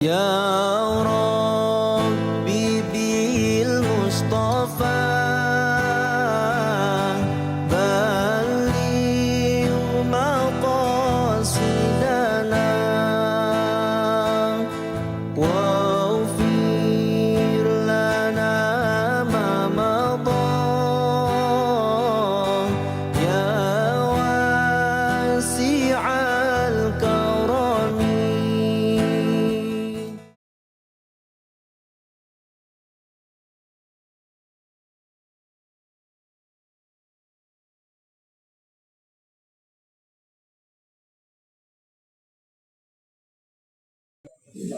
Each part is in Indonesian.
Ya Rabbi bil Mustafa balligh maqasidana waghfir lana ma madha ya wasi'al karami.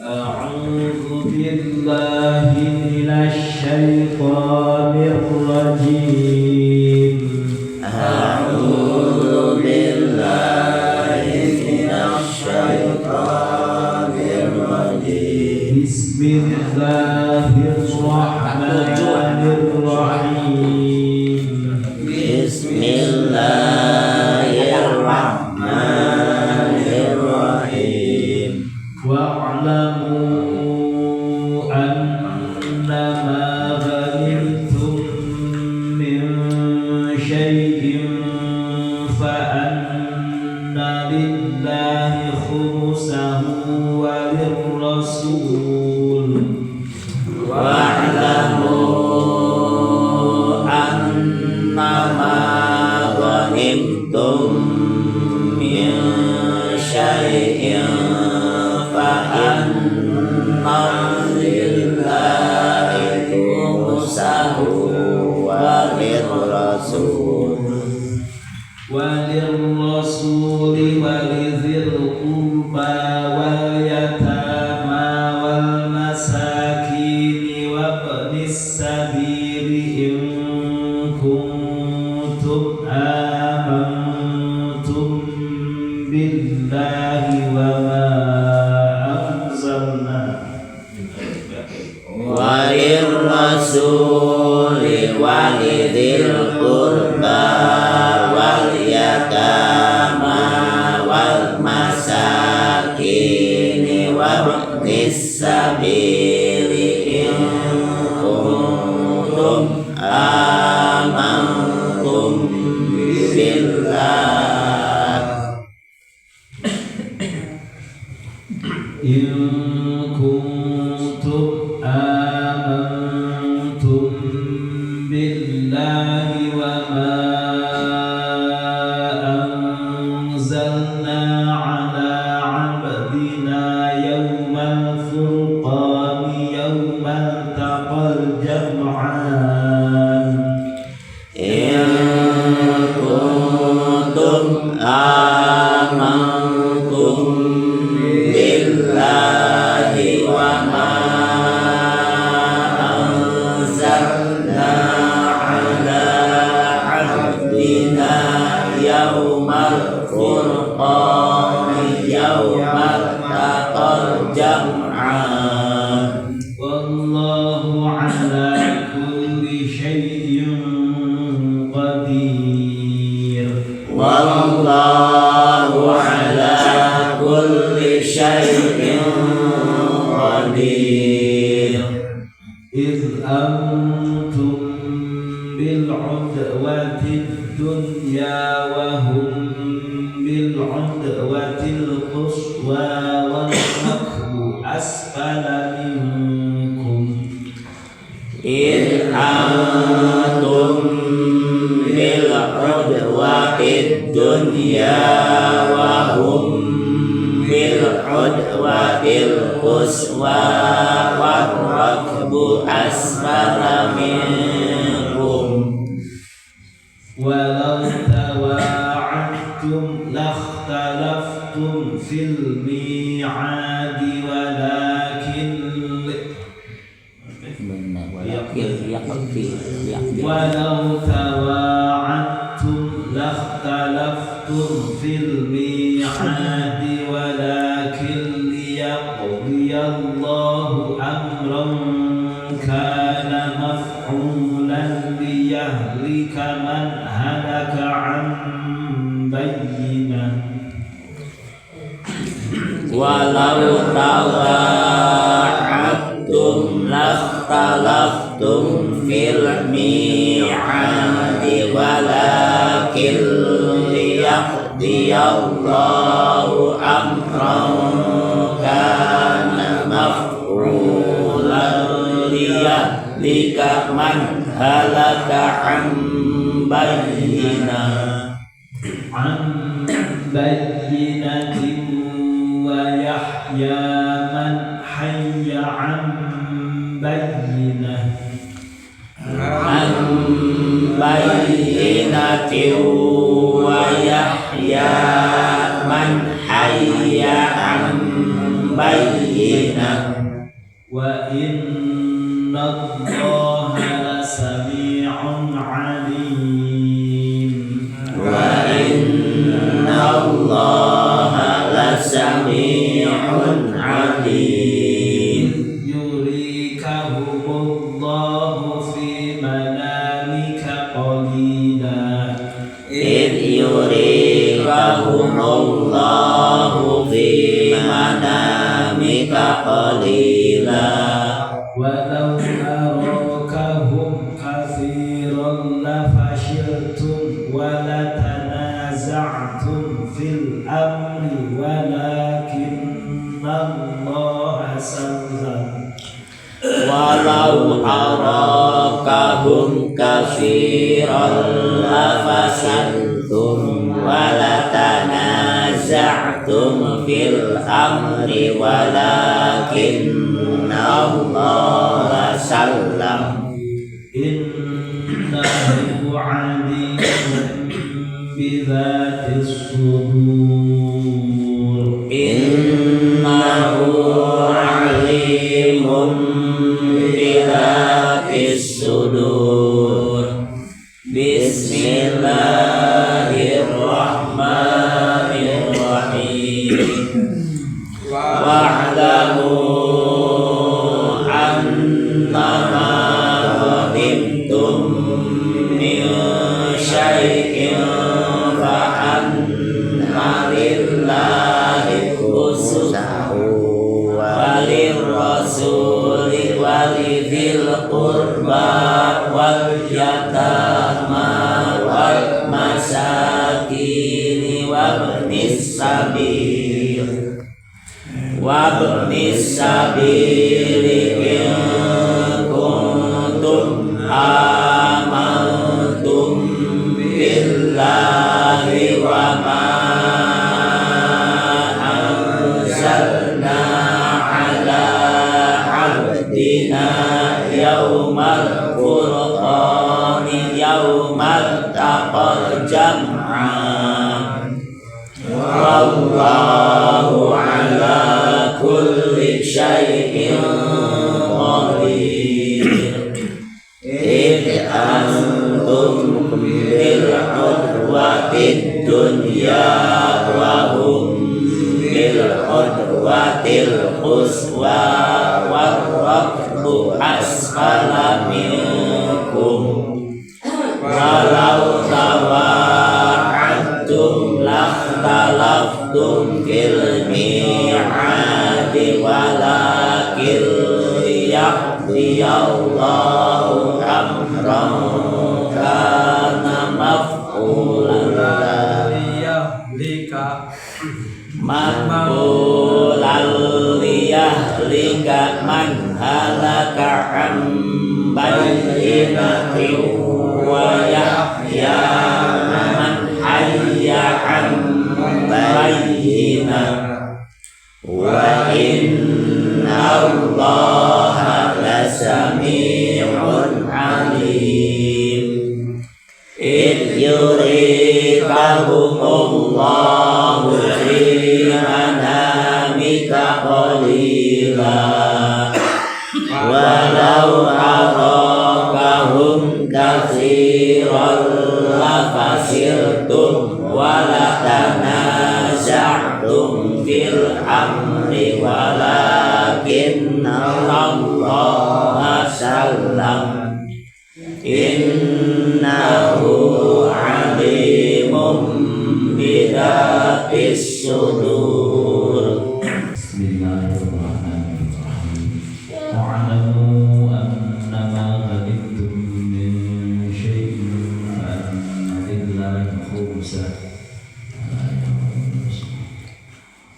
أعوذ بالله من الشيطان الرجيم. أعوذ بالله من الشيطان الرجيم. بسم الله الرحمن الرحيم. بسم الله الرحمن الرحيم. واعلموا أنما غنمتم من شيء فأن لله خمسه وللرسول واعلموا أنما غنمتم من شيء فأن لله خمسه وللرسول ولذي القربى واليتامى والمساكين وابن السبيل إن كنتم آمنتم بالله وما أنزلنا وللرسول ولذي القربى واليتامى والمساكين وابن السبيل إن كنتم آمنتم بالله إن كنتم آمنتم بالله وما أنزلنا على عبدنا يوم الفرقان يوم التقى الجمعان إن كنتم آمنتم بالله وما أنزلنا على عبدنا يوم الفرقان يوم التقى الجمعان والله على كل شيء قدير والله على كل شيء قدير. إذ أنتم بالعدوة الدنيا وهم بالعدوة القصوى والركب أسفل منكم إذ أنتم بالعدوة الدنيا وهم بالعدوة القصوى والركب أسفل منكم ولو تواعدتم لاختلفتم في الميعاد ولو تواعدتم لاختلفتم في الميعاد ولكن ليقضي الله أمرا كان مفعولا ليهلك من هلك عن بينة walau tawa yahlika man halaka an bayyinah wa yahya man hayya an bayyinah wa yahya man hayya an bayyinah wa inna Allaha lasami'un 'alim wa inna Allaha lasami'un 'alim yurikahumullahu fi manamika qalila yurikahumullahu fi manamika qalila walau arakahum katsiran lafashiltum wa latanaza'tum fil amri walakinna Allaha sallam walau arakahum katsiran lafasantum wa latanaza'tum fil amri walakinna Allaha sallam innahu 'alimun bidzatis sudur innahu 'alimun bidzatis sudur bismillahirrahmanirrahim wa'lamu annama ghanimtum min syai'in fa anna lillahi khumsahu walirrasuli walidhil qurba wal yatama wal masakini wabnis sabili in kuntum amantum billahi wa ma anzalna ala abdina yaumal furqani yaumal taqal jam'an wallahu ala kulli syai'in qadir id antum bil udwatid dunya wa hum bil udwatil quswa warrakbu asfala minkum walau tawa'adtum lakhtalaftum fil mi'adi walakin liyaqdiyallahu amran kana maf'ulan liyahlika man halaka an bayyinatin wa yahya man hayya an bayyinah wa inna Allaha lasami'un 'alim id yurikahumullahu fi manamika qalila walau arakahum katsiran lafasirtum wa latanaza'tum fil amri walakinna Allaha sallam innahu 'alimun bidzatis sudur. Bismillahirrahmanirrahim. Wa'lamu annama ghanimtum min syai'in fa anna lillahi khumsahu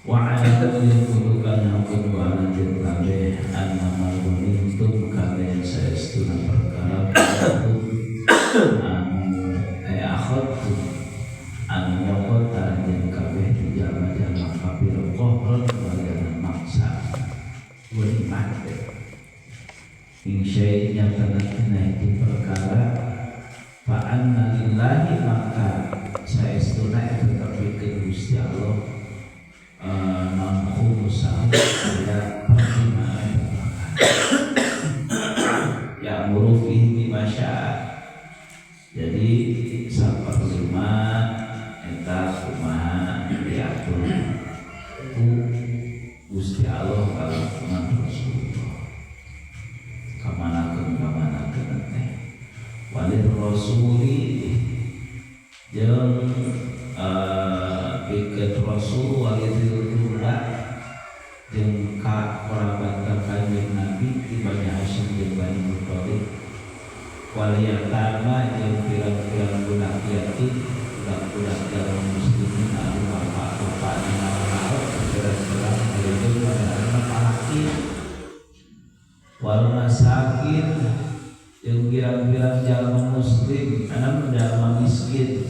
wa'alamu yaqulukan hakun wa anjir kabeh annama ghanimtum kabeh saestuna nikmat insya yang tengah itu perkara fa'anna lillahi maka saestuna itu tapi Gusti Allah non khumusahu ya pertimbangan ya murufi bima syaa. Jadi saperlima eta kumaha diatur ku Gusti Allah kalakuan Rasulullah kamanakeun teh walil rasuli jeung pikeun Rasul walil qurba jeung ka kerabat kanjeng Nabi di Bani Hasyim jeung Bani Muthalib waliyatama jeung pirang-pirang budak yatim budak-budak jalan muslimin anu bapak-bapakna naon pirang-pirang itu anak laki wal masakin jeung pirang-pirang jalma muslim anu jalma miskin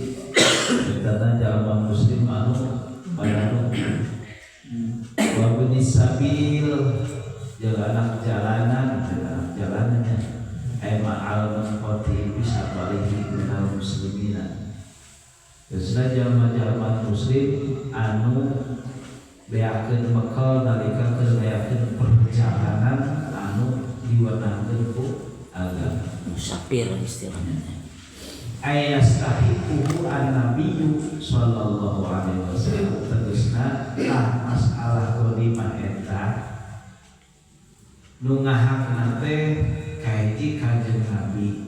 eta jalma muslim anu padanu wa bin sabil jeung anak jalanannya ma'al maqati bisa balihi minal muslimina. Kesana jalma-jalma muslim anu beakeun bekal nalika keur beakeun perjalanan anu diwenangkeun ku agama musafir istilahnya. Ayastahiquhu an-nabiyyu sallallahu alaihi wasallam tegasna masalah ghanimah eta nu ngahakna teh kaiji kanjeng Nabi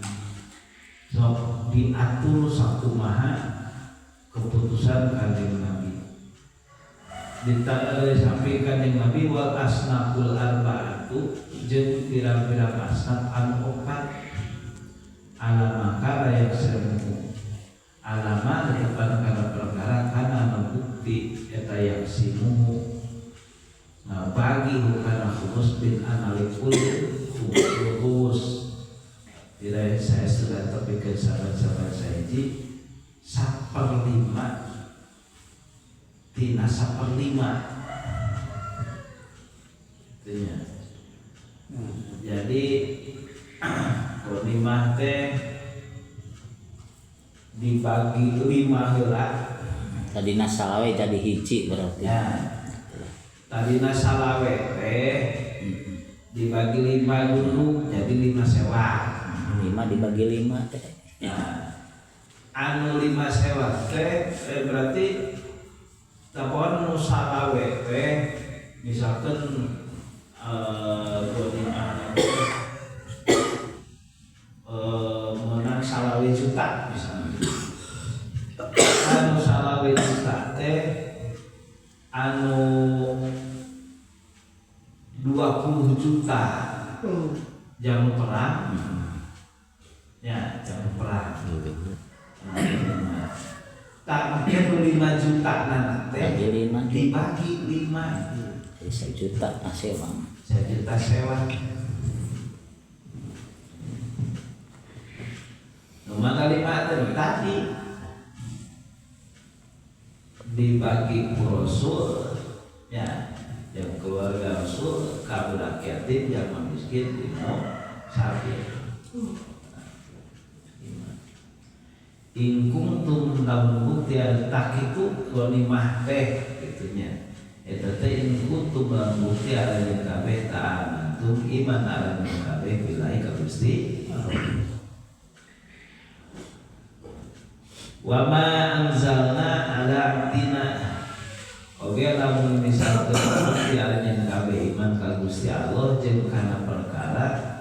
sok diatur sakumaha keputusan kanjeng Nabi sampai kanjeng Nabi wal asnaful arba'atu jeung pirang-pirang asnaf anu opat alama kara yang semu alama depan kana perkara kana bukti eta yang simu bagi kana khusus bin analikul khusus tidak saya sudah terpikir sahabat-sahabat saya ini 1/5 tina 1/5 jadi ghanimah teh dibagi 5 heula tadina salawe jadi hiji berarti ya tadina salawe teh dibagi 5 dulu jadi 5 sewa 5 dibagi 5 teh ya anu 5 sewa teh berarti tapon nu salawe teh misalkan ghanimah menang salawe juta misalnya anu salawe juta teh anu 20 juta jamu perang ya jamu perang tak mungkin 5 juta nanti dibagi 5 1 juta sewa 1 juta sewa nomor kalimat tadi dibagi Rasul ya yang keluarga Rasul kabudak yatim jaman miskin limo sapi ingkung tum lamun bukti tak itu ghanimah teh gitunya eta teh ingkung tum lamun bukti ala yang kabeh ta'amantum iman ala yang kabeh billahi ka Gusti wa ma anzalna ala abdina oge lamun misalkeun bukti ala yang kabeh iman ka Gusti Allah jeung kana perkara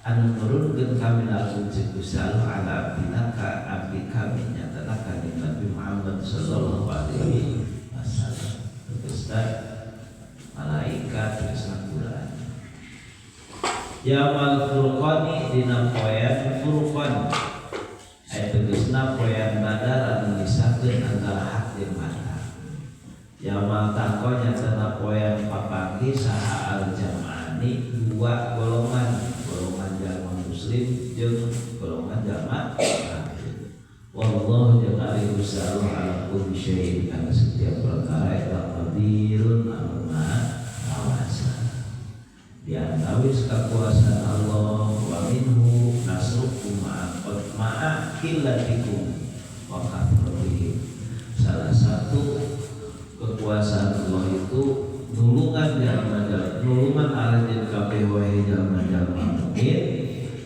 anu nurunkeun kami langsung Gusti Allah ala abdina ka abdi kami nyatana kanjeng Nabi Muhammad sallallahu alaihi wasallam tegasna malaikat tegasna Quran yaumul furqani dina poean furqan aya tegasna poean Badar anu misakeun antara hak jeung batil yaumul taqwa nyatana poean papanggi saha al jama'ani 2 golongan jalma muslim jeung golongan jalma kafir. Wallahu jalla alihi ala kulli syai'in kana setiap perkara eta qadirun anu maha kuasa. Di ya tawis kekuasaan Allah wa minhu nasrukum ma'a qillatikum wa kathratikum. Salah satu kekuasaan Allah itu nulungan jalma-jalma, nulungan arajeun kabeh wae jalma-jalma mukmin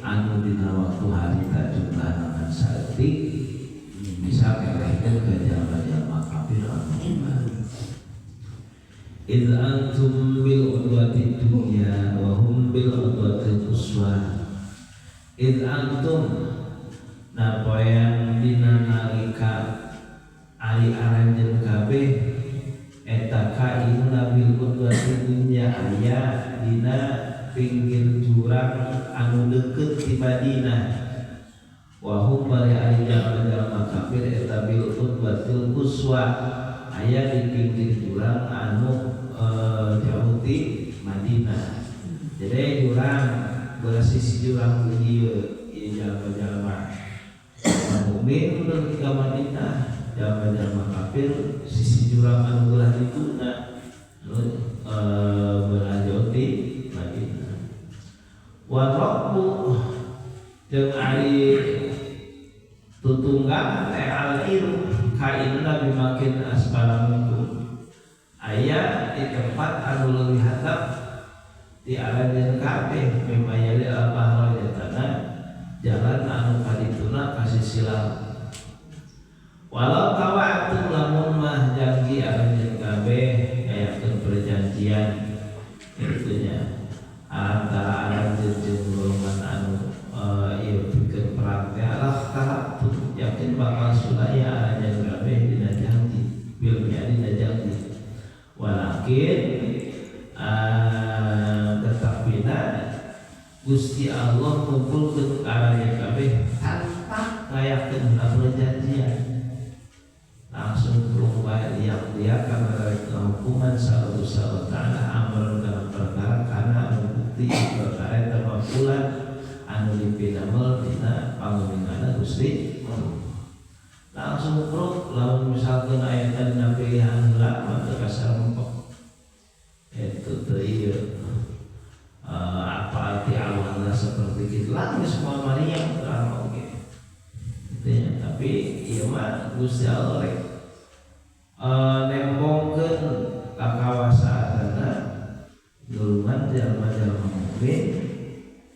anu dina waktu harita jumlahna saeutik bisa kelehkeun ka jalma-jalma kafir anu iman. Idz antum bil udwati dunya wa hum bil udwati quswa. Idz antum napoyan dina nalika ari aranjeun kabeh eta kainna bil udwati dunya aya dina pinggir jurang anu deukeut ti Madinah. Wa hum bari ari jalma-jalma kafir eta bil udwatil quswa aya di pinggir jurang anu jauh di Madinah. Jadi jurang bersisi jurang ieu jalma-jalma mukmin udah ke Madinah, jalma-jalma kafir sisi jurang anu belah dituna belah jauh di Madinah. Wa rabbu jeung ari tutunggang al-ilm kainna bimakin asfala minkum aya di tempat anu leuwih hadap di aranjeun kabeh mimayali al-bahra jatana jalan anu kadituna kasih silam. Walau tawa'atum lamun mah janji aranjeun kabeh ngayakeun perjanjian itunya antara aranjeun jeung golongan anu ieu pikeun perang teh alah tahatum yakin bakal sulaya aranjeun kabeh dina janji bil dina janji. Walakin tetapina Gusti Allah kumpulkeun karaya kabeh tanpa ngayakeun perjanjian langsung kurung bae liak kana rek hukuman sallallahu taala amr dalam perkara kana anu bukti perkara tamakulan anu dipinamel dina panguninganna Gusti langsung kurung lamun misalkan ayat dina pilihan heula mah teu kasar mempok itu teu ieu apa arti Allah seperti itu lah semua Maryam terang oke gitu. Tapi ieu mah Gusti Allah rek nembongkeun kakawasaanna nulungan jalma-jalma mukmin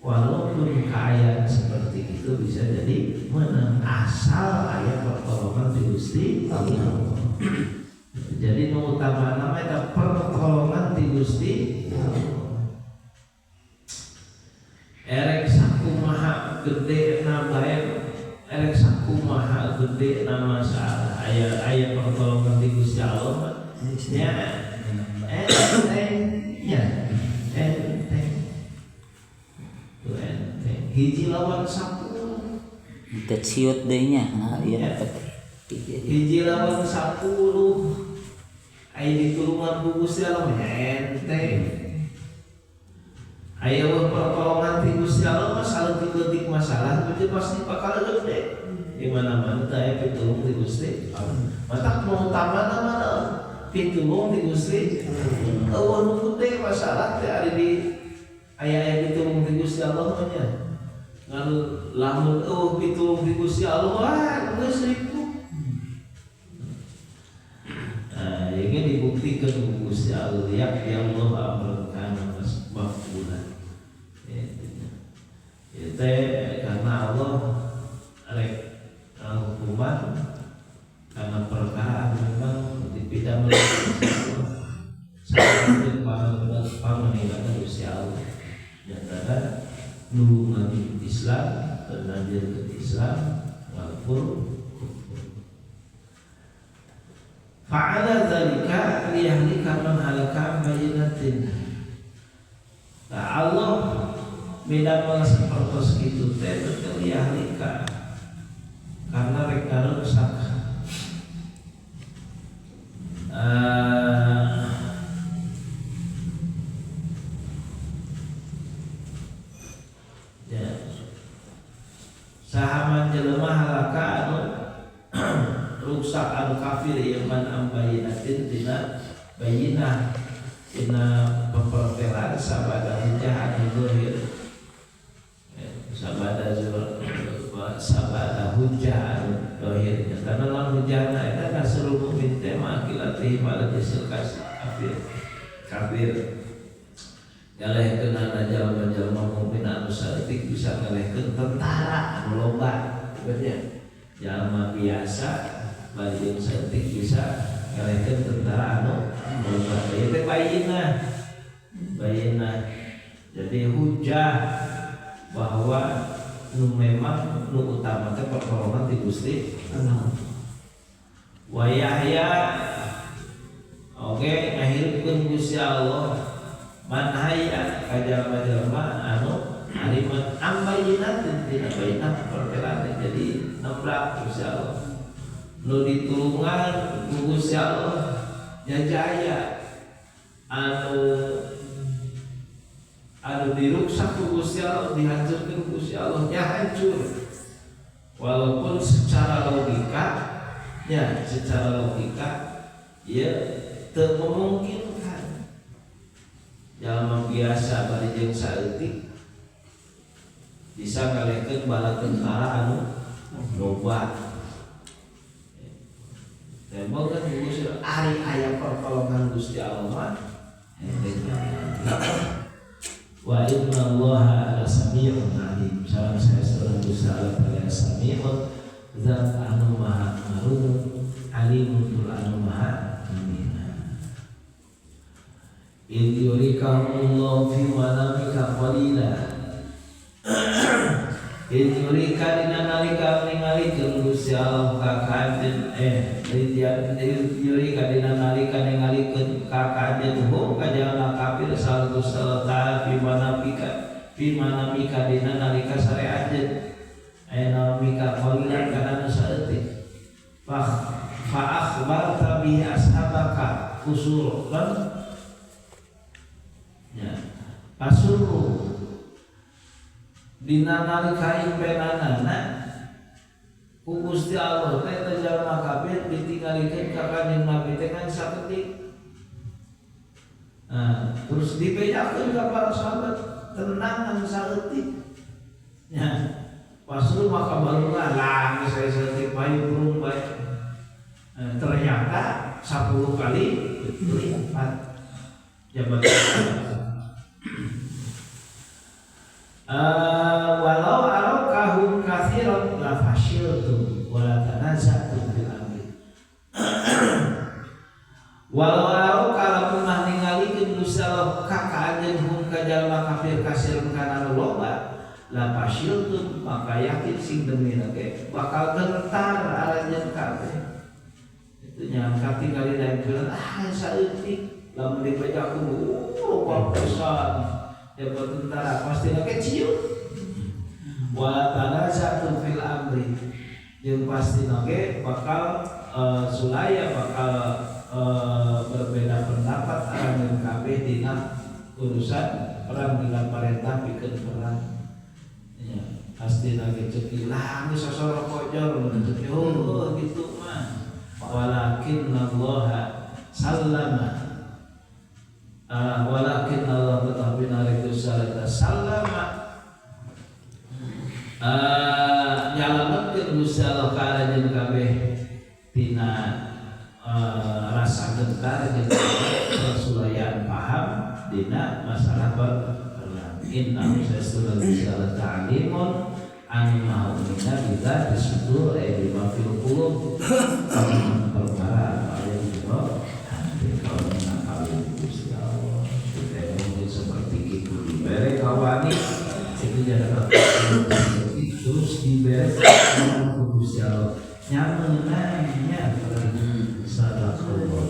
walaupun keadaan seperti itu bisa jadi menang asal ayat pertolongan di Gusti Allah. Jadi nu utama nama pertolongan di Gusti Allah. Erek sakumaha gede nabae erek sakumaha gede nama salah ayat pertolongan di Gusti Allah ya hiji lawan 10 teh siut deui nya ieu hiji lawan 10 aya ditulungan ku Gusti Allah enteng aya pertolongan ti Gusti Allah masalah leutik masalah berarti pasti bakal gede di mana-mana teh aya pitulung ti Gusti Allah matak nu utamana mana pitulung ti Gusti eueuh nu gede masalah teh ari di aya pitulung ti Gusti Allah nya lalu lamun pitulung di Gusti Allah wah geus ribu. Nah, ini dibuktikan Gusti Allah ya Allah amrkan masbulan. Itu karena Allah rek hukuman karena perkara memang dipidana sampai pamanihana Gusti Allah. Nyata nulungan Islam penajir ke Islam walaupun fa'ala dzalika liyahlika man halaka bayyinatin. Nah, Allah midamel sapertos kitu teh betul liyahlika karena rek rusak sahaman jelema halaka anu rusak anu kafir iman am bayinatin tina bayinah Ina pemperkelan sabada hujah anu sabada hujah anu dohir karena lawan hujah eta kasuru mukmin teh mah kilatih pada jisil kafir galehkeun ana jalma-jalma mukmin anu saeutik bisa galehkeun tentara anu loba bener jalma biasa bari jeung saeutik bisa galehkeun tentara anu loba ieu teh bayina jadi hujah bahwa nu memang nu utama teh pertolongan ti Gusti Allah. Wa Yahya oge ngahirkeun Gusti Allah man hayya ka jalma-jalma anu ariman ambayinatin tina bainah perkelan jadi nembrak Gusti Allah. Nu ditulungan ku Gusti Allah jaya anu diruksak ku Gusti Allah, dihancurkeun ku Gusti Allah, nya hancur. Walaupun secara logika ya teu memungkinkan. Jalma biasa bari jeung saeutik bisa ngalehkeun bala tentara anu loba. Tembok kan Gusti ari aya pertolongan Gusti Allah wa inna Allaha ala sami'un alim. Salam saya seorang Gusti Allah pada sami'un zat anu maha marunut alimun tur anu maha mendengar. In yurikahumullahu fi manamika qalila in yurika dina nalika ningalikeun Gusti Allah ka kanjen yurika dina nalika ningalikeun ka kanjen hum ka jalma kafir salatu salata fi manamika dina nalika sare anjeun namika qalilan kana saeutik fa akhbarta bi ashabaka usulan ya pasuru dina nalika impenanana ku Gusti Allah teh jalma kafir ditinggalikeun ka kanjeng Nabi teh kan saeutik. Nah, terus dipejakeun ka para sahabat tenang anu saeutik. Ya, pasru maka barulah lah saya saeutik bae burung bae. Ternyata 10 kali lipat jabatan. Walau arokahum kathiran la fashiltum wala tanaza'tum fil amri. Walau arokah lamun ningalikeun Gusti Allah ka anjeun hum ka jalma kafir kasiran kana loba la fashiltum maka yakin sing demina ge bakal gentar aranjeun kabeh. Itu nya katingali daeng saeutik lamun dipejakeun loba pisan. Ya tentara pasti kecil. Wa tanaza'tum fil amri. Jeung pasti bakal sulaya bakal berbeda pendapat aranjeun kabeh dina urusan perang dengan perintah pikeun perang. Ya, pasti ceuk ilang sosoro kojor gitu mah. Walakin Allah sallama walakin Allah tetapi nariku salata sallama nyalametkeun Gusti Allah ka aranjeun kabeh tina rasa gentar jeung persulayaan paham dina masalah perang. Inna sayyidul Gusti Allah ta'alimun anu ma'umina bila disudur di mafil qulub perkara yang juga hati kau menakali Gusti Allah. Seperti itu diberi kawani itu jangan terus diberi Gusti Allah nyamannya sadaqallah.